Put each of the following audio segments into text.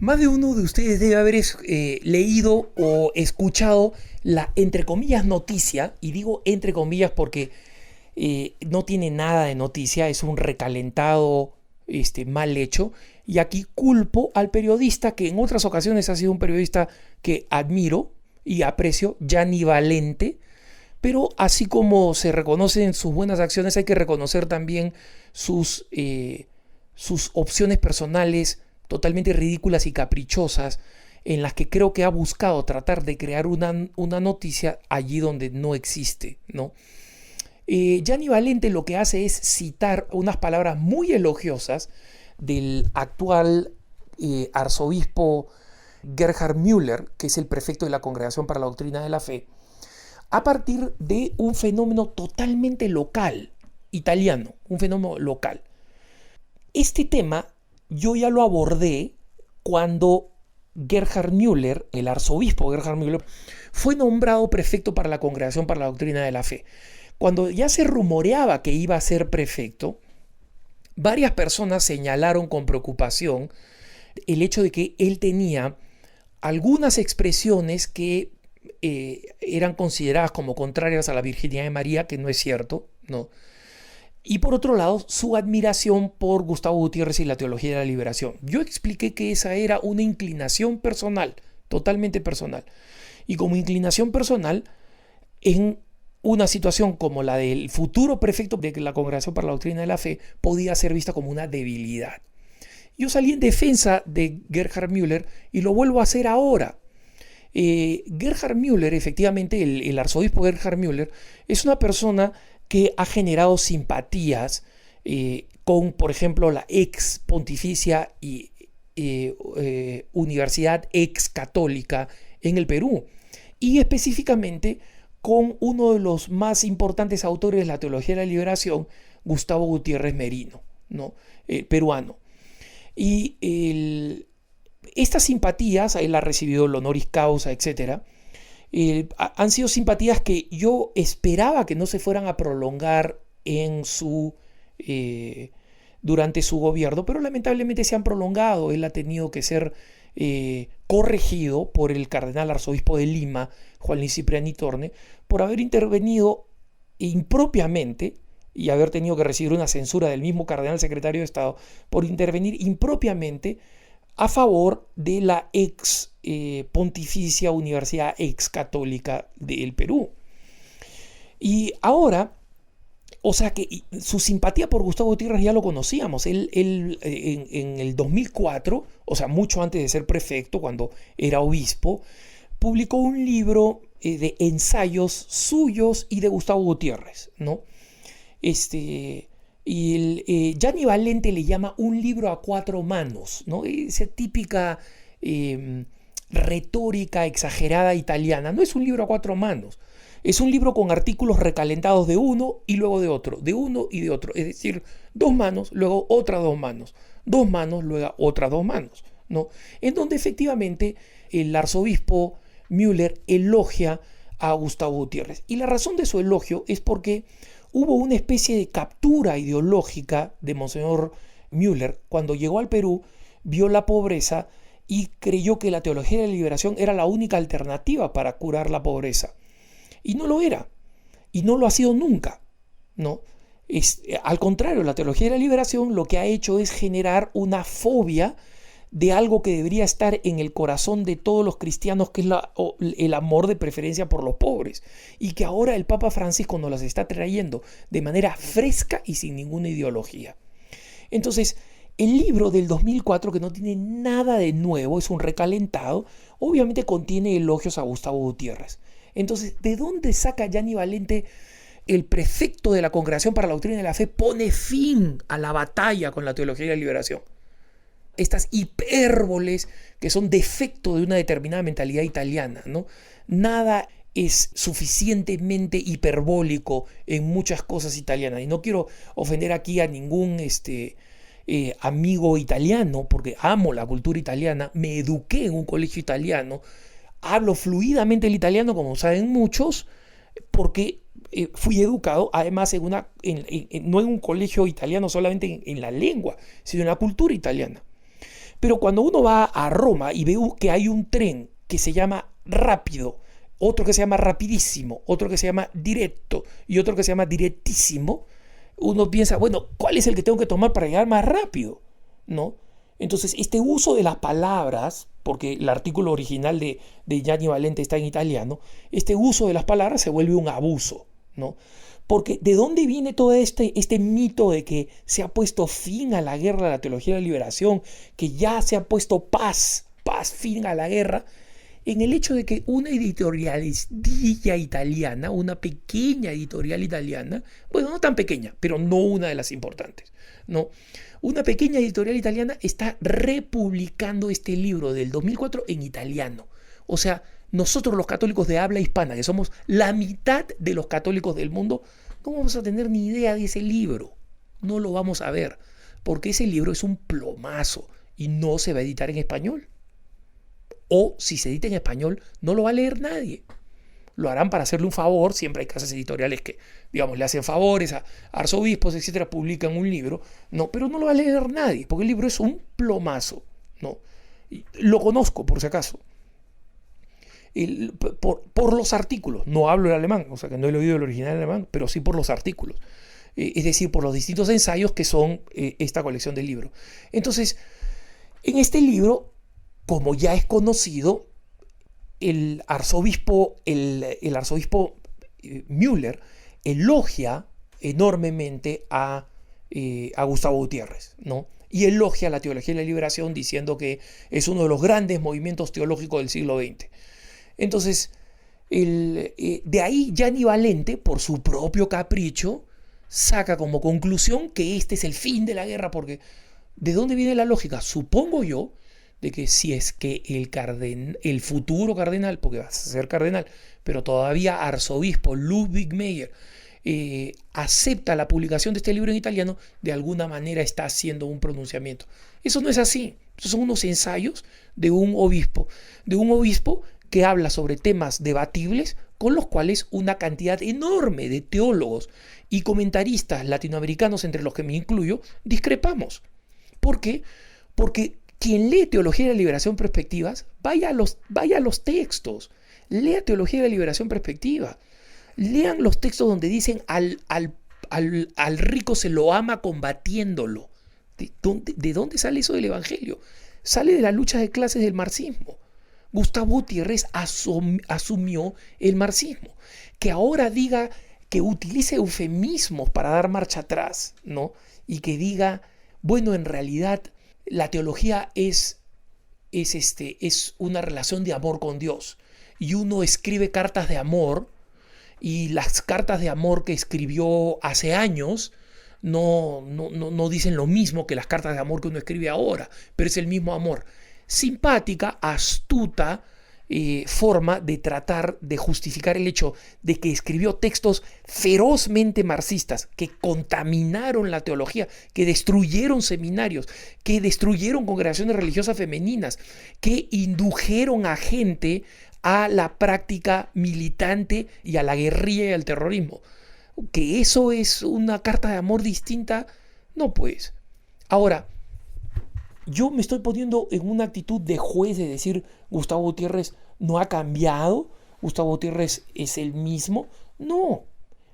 Más de uno de ustedes debe haber leído o escuchado la, entre comillas, noticia, y digo entre comillas porque no tiene nada de noticia, es un recalentado mal hecho, y aquí culpo al periodista que en otras ocasiones ha sido un periodista que admiro y aprecio, Gianni Valente, pero así como se reconocen sus buenas acciones, hay que reconocer también sus opciones personales totalmente ridículas y caprichosas, en las que creo que ha buscado tratar de crear una noticia allí donde no existe, ¿no? Gianni Valente lo que hace es citar unas palabras muy elogiosas del actual arzobispo Gerhard Müller, que es el prefecto de la Congregación para la Doctrina de la Fe, a partir de un fenómeno totalmente local, italiano, un fenómeno local. Este tema yo ya lo abordé cuando Gerhard Müller, el arzobispo Gerhard Müller, fue nombrado prefecto para la Congregación para la Doctrina de la Fe. Cuando ya se rumoreaba que iba a ser prefecto, varias personas señalaron con preocupación el hecho de que él tenía algunas expresiones que eran consideradas como contrarias a la virginidad de María, que no es cierto, ¿no? Y por otro lado, su admiración por Gustavo Gutiérrez y la teología de la liberación. Yo expliqué que esa era una inclinación personal, totalmente personal. Y como inclinación personal, en una situación como la del futuro prefecto de la Congregación para la Doctrina de la Fe, podía ser vista como una debilidad. Yo salí en defensa de Gerhard Müller y lo vuelvo a hacer ahora. Gerhard Müller, efectivamente, el arzobispo Gerhard Müller, es una persona que ha generado simpatías con, por ejemplo, la ex pontificia y universidad ex católica en el Perú, y específicamente con uno de los más importantes autores de la teología de la liberación, Gustavo Gutiérrez Merino, ¿no? Peruano. Y estas simpatías, él ha recibido el honoris causa, etcétera, han sido simpatías que yo esperaba que no se fueran a prolongar durante su gobierno, pero lamentablemente se han prolongado. Él ha tenido que ser corregido por el cardenal arzobispo de Lima, Juan Luis Cipriani Torne, por haber intervenido impropiamente y haber tenido que recibir una censura del mismo cardenal secretario de Estado por intervenir impropiamente a favor de la ex pontificia universidad ex católica del Perú. Y ahora, o sea que su simpatía por Gustavo Gutiérrez ya lo conocíamos. Él en el 2004, o sea, mucho antes de ser prefecto, cuando era obispo, publicó un libro de ensayos suyos y de Gustavo Gutiérrez, ¿no? Gianni Valente le llama un libro a cuatro manos, ¿no? Esa típica retórica exagerada italiana. No es un libro a cuatro manos, es un libro con artículos recalentados de uno y luego de otro, de uno y de otro. Es decir, dos manos, luego otras dos manos, luego otras dos manos, ¿no? En donde efectivamente el arzobispo Müller elogia a Gustavo Gutiérrez. Y la razón de su elogio es porque hubo una especie de captura ideológica de Monseñor Müller cuando llegó al Perú, vio la pobreza y creyó que la teología de la liberación era la única alternativa para curar la pobreza. Y no lo era, y no lo ha sido nunca, ¿no? Al contrario, la teología de la liberación lo que ha hecho es generar una fobia de algo que debería estar en el corazón de todos los cristianos, que es el amor de preferencia por los pobres, y que ahora el Papa Francisco nos las está trayendo de manera fresca y sin ninguna ideología. Entonces, el libro del 2004, que no tiene nada de nuevo, es un recalentado, obviamente contiene elogios a Gustavo Gutiérrez. Entonces, ¿de dónde saca Gianni Valente, el prefecto de la Congregación para la Doctrina de la Fe, pone fin a la batalla con la teología de la liberación? Estas hipérboles que son defecto de una determinada mentalidad italiana, ¿no? Nada es suficientemente hiperbólico en muchas cosas italianas. Y no quiero ofender aquí a ningún amigo italiano, porque amo la cultura italiana, me eduqué en un colegio italiano, hablo fluidamente el italiano, como saben muchos, porque fui educado además no en un colegio italiano solamente en la lengua, sino en la cultura italiana. Pero cuando uno va a Roma y ve que hay un tren que se llama rápido, otro que se llama rapidísimo, otro que se llama directo y otro que se llama directísimo, uno piensa, bueno, ¿cuál es el que tengo que tomar para llegar más rápido? ¿No? Entonces, este uso de las palabras, porque el artículo original de Gianni Valente está en italiano, este uso de las palabras se vuelve un abuso, ¿no? Porque ¿de dónde viene todo este mito de que se ha puesto fin a la guerra de la teología de la liberación, que ya se ha puesto paz, fin a la guerra? En el hecho de que una editorialista italiana, una pequeña editorial italiana, bueno, no tan pequeña, pero no una de las importantes, ¿no? Una pequeña editorial italiana está republicando este libro del 2004 en italiano. O sea, nosotros los católicos de habla hispana, que somos la mitad de los católicos del mundo, no vamos a tener ni idea de ese libro. No lo vamos a ver, porque ese libro es un plomazo y no se va a editar en español. O si se edita en español, no lo va a leer nadie. Lo harán para hacerle un favor. Siempre hay casas editoriales que, digamos, le hacen favores a arzobispos, etcétera, publican un libro, no, pero no lo va a leer nadie, porque el libro es un plomazo, ¿no? Y lo conozco, por si acaso. Por los artículos, no hablo el alemán, o sea que no he leído el original en alemán, pero sí por los artículos. Es decir, por los distintos ensayos que son esta colección de libros. Entonces, en este libro, como ya es conocido, el arzobispo Müller elogia enormemente a Gustavo Gutiérrez, ¿no? Y elogia la teología de la liberación diciendo que es uno de los grandes movimientos teológicos del siglo XX. Entonces, de ahí Gianni Valente, por su propio capricho, saca como conclusión que este es el fin de la guerra, porque ¿de dónde viene la lógica? Supongo yo de que si es que el futuro cardenal, porque va a ser cardenal, pero todavía arzobispo Ludwig Meyer, acepta la publicación de este libro en italiano, de alguna manera está haciendo un pronunciamiento. Eso no es así. Esos son unos ensayos de un obispo que habla sobre temas debatibles con los cuales una cantidad enorme de teólogos y comentaristas latinoamericanos, entre los que me incluyo, discrepamos. ¿Por qué? Porque quien lee Teología de la Liberación Perspectivas, vaya a los textos, lea Teología de la Liberación Perspectiva, lean los textos donde dicen al rico se lo ama combatiéndolo. ¿De dónde sale eso del Evangelio? Sale de la lucha de clases del marxismo. Gustavo Gutiérrez asumió el marxismo. Que ahora diga, que utilice eufemismos para dar marcha atrás, ¿no? Y que diga, bueno, en realidad la teología es una relación de amor con Dios. Y uno escribe cartas de amor, y las cartas de amor que escribió hace años no dicen lo mismo que las cartas de amor que uno escribe ahora, pero es el mismo amor. Simpática, astuta forma de tratar de justificar el hecho de que escribió textos ferozmente marxistas, que contaminaron la teología, que destruyeron seminarios, que destruyeron congregaciones religiosas femeninas, que indujeron a gente a la práctica militante y a la guerrilla y al terrorismo. ¿Que eso es una carta de amor distinta? No, pues. Ahora, yo me estoy poniendo en una actitud de juez de decir Gustavo Gutiérrez no ha cambiado, Gustavo Gutiérrez es el mismo. No,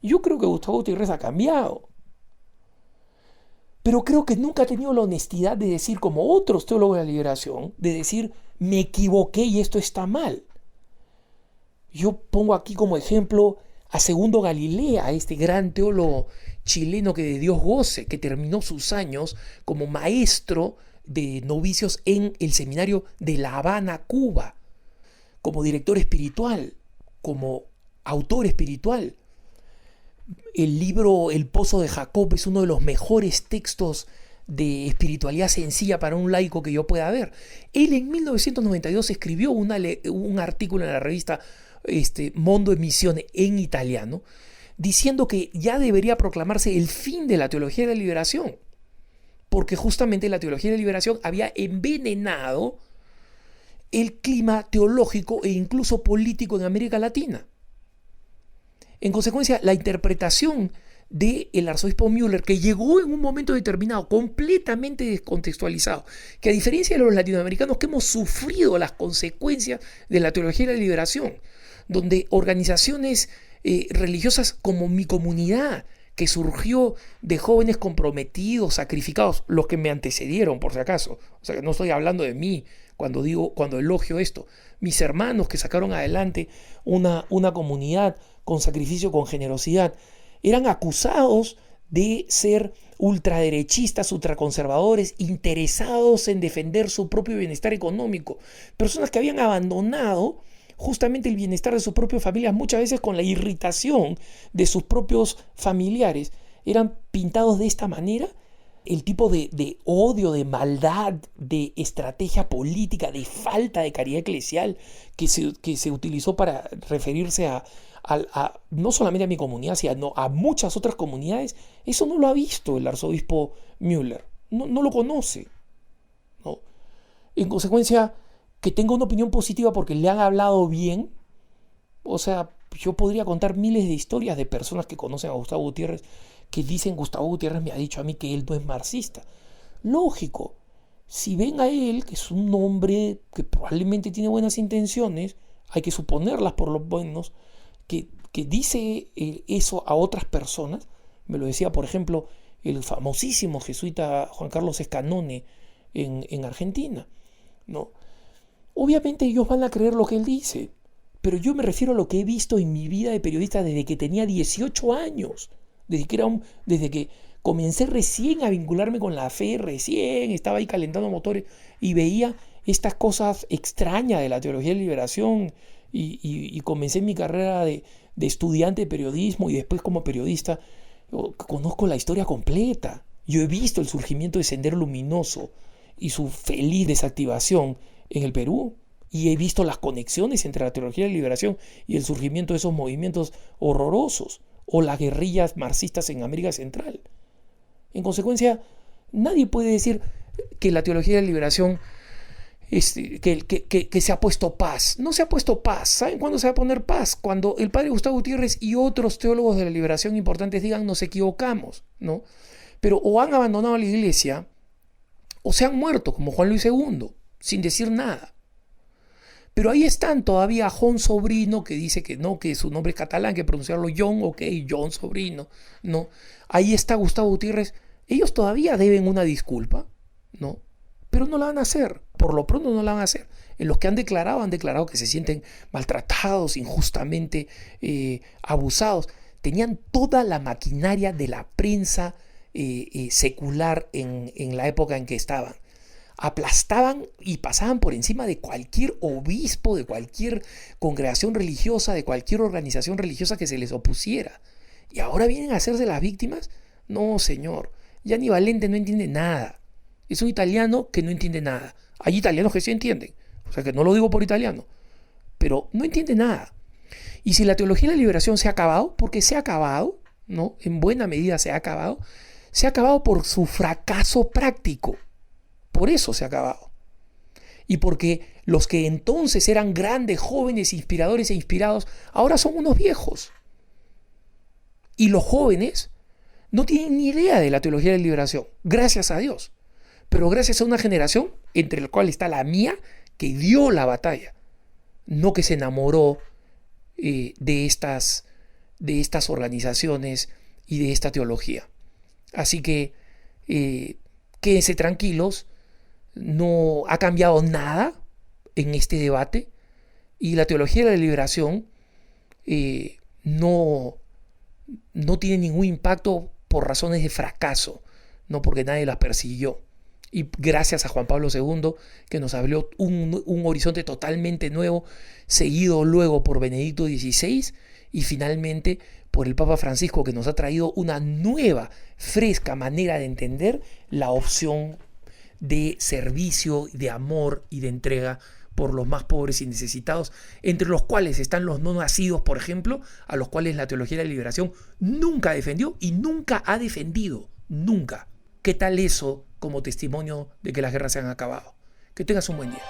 yo creo que Gustavo Gutiérrez ha cambiado. Pero creo que nunca ha tenido la honestidad de decir, como otros teólogos de la liberación, de decir, me equivoqué y esto está mal. Yo pongo aquí como ejemplo a Segundo Galilea, este gran teólogo chileno que de Dios goce, que terminó sus años como maestro de novicios en el seminario de La Habana, Cuba, como director espiritual, como autor espiritual. El libro El Pozo de Jacob es uno de los mejores textos de espiritualidad sencilla para un laico que yo pueda ver. Él en 1992 escribió un artículo en la revista Mondo e Missione en italiano, diciendo que ya debería proclamarse el fin de la teología de la liberación, porque justamente la teología de la liberación había envenenado el clima teológico e incluso político en América Latina. En consecuencia, la interpretación del arzobispo Müller, que llegó en un momento determinado, completamente descontextualizado, que a diferencia de los latinoamericanos que hemos sufrido las consecuencias de la teología de la liberación, donde organizaciones religiosas como mi comunidad, que surgió de jóvenes comprometidos, sacrificados, los que me antecedieron, por si acaso, o sea que no estoy hablando de mí cuando elogio esto, mis hermanos que sacaron adelante una comunidad con sacrificio, con generosidad, eran acusados de ser ultraderechistas, ultraconservadores, interesados en defender su propio bienestar económico, personas que habían abandonado justamente el bienestar de sus propias familias, muchas veces con la irritación de sus propios familiares, eran pintados de esta manera. El tipo de odio, de maldad, de estrategia política, de falta de caridad eclesial que se utilizó para referirse a no solamente a mi comunidad, sino a muchas otras comunidades, eso no lo ha visto el arzobispo Müller, no lo conoce, ¿no? En consecuencia, que tenga una opinión positiva porque le han hablado bien, o sea, yo podría contar miles de historias de personas que conocen a Gustavo Gutiérrez que dicen: Gustavo Gutiérrez me ha dicho a mí que él no es marxista. Lógico, si ven a él, que es un hombre que probablemente tiene buenas intenciones, hay que suponerlas por lo menos, que dice eso a otras personas. Me lo decía, por ejemplo, el famosísimo jesuita Juan Carlos Escanone en Argentina, ¿no? Obviamente ellos van a creer lo que él dice, pero yo me refiero a lo que he visto en mi vida de periodista desde que tenía 18 años, desde que comencé recién a vincularme con la fe, recién estaba ahí calentando motores y veía estas cosas extrañas de la teología de la liberación y comencé mi carrera de estudiante de periodismo y después como periodista. Yo conozco la historia completa. Yo he visto el surgimiento de Sendero Luminoso y su feliz desactivación en el Perú, y he visto las conexiones entre la teología de la liberación y el surgimiento de esos movimientos horrorosos, o las guerrillas marxistas en América Central. En consecuencia, nadie puede decir que la teología de la liberación que se ha puesto paz. No se ha puesto paz. ¿Saben cuándo se va a poner paz? Cuando el padre Gustavo Gutiérrez y otros teólogos de la liberación importantes digan: nos equivocamos, ¿no? Pero o han abandonado la iglesia o se han muerto, como Juan Luis II, sin decir nada. Pero ahí están todavía John Sobrino, que dice que no, que su nombre es catalán, que pronunciarlo John, ok, John Sobrino, ¿no? Ahí está Gustavo Gutiérrez. Ellos todavía deben una disculpa, ¿no? Pero no la van a hacer, por lo pronto no la van a hacer. En los que han declarado que se sienten maltratados, injustamente abusados. Tenían toda la maquinaria de la prensa secular en la época en que estaban. Aplastaban y pasaban por encima de cualquier obispo, de cualquier congregación religiosa, de cualquier organización religiosa que se les opusiera. ¿Y ahora vienen a hacerse las víctimas? No, señor. Gianni Valente no entiende nada. Es un italiano que no entiende nada. Hay italianos que sí entienden. O sea que no lo digo por italiano. Pero no entiende nada. Y si la teología de la liberación se ha acabado, porque se ha acabado, ¿no? En buena medida se ha acabado por su fracaso práctico. Por eso se ha acabado. Y porque los que entonces eran grandes, jóvenes, inspiradores e inspirados, ahora son unos viejos. Y los jóvenes no tienen ni idea de la teología de la liberación, gracias a Dios. Pero gracias a una generación, entre la cual está la mía, que dio la batalla. No que se enamoró de estas organizaciones y de esta teología. Así que quédense tranquilos. No ha cambiado nada en este debate y la teología de la liberación no tiene ningún impacto por razones de fracaso, no porque nadie las persiguió. Y gracias a Juan Pablo II, que nos abrió un horizonte totalmente nuevo, seguido luego por Benedicto XVI y finalmente por el Papa Francisco, que nos ha traído una nueva, fresca manera de entender la opción de servicio, de amor y de entrega por los más pobres y necesitados, entre los cuales están los no nacidos, por ejemplo, a los cuales la teología de la liberación nunca defendió y nunca ha defendido, nunca. ¿Qué tal eso como testimonio de que las guerras se han acabado? Que tengas un buen día.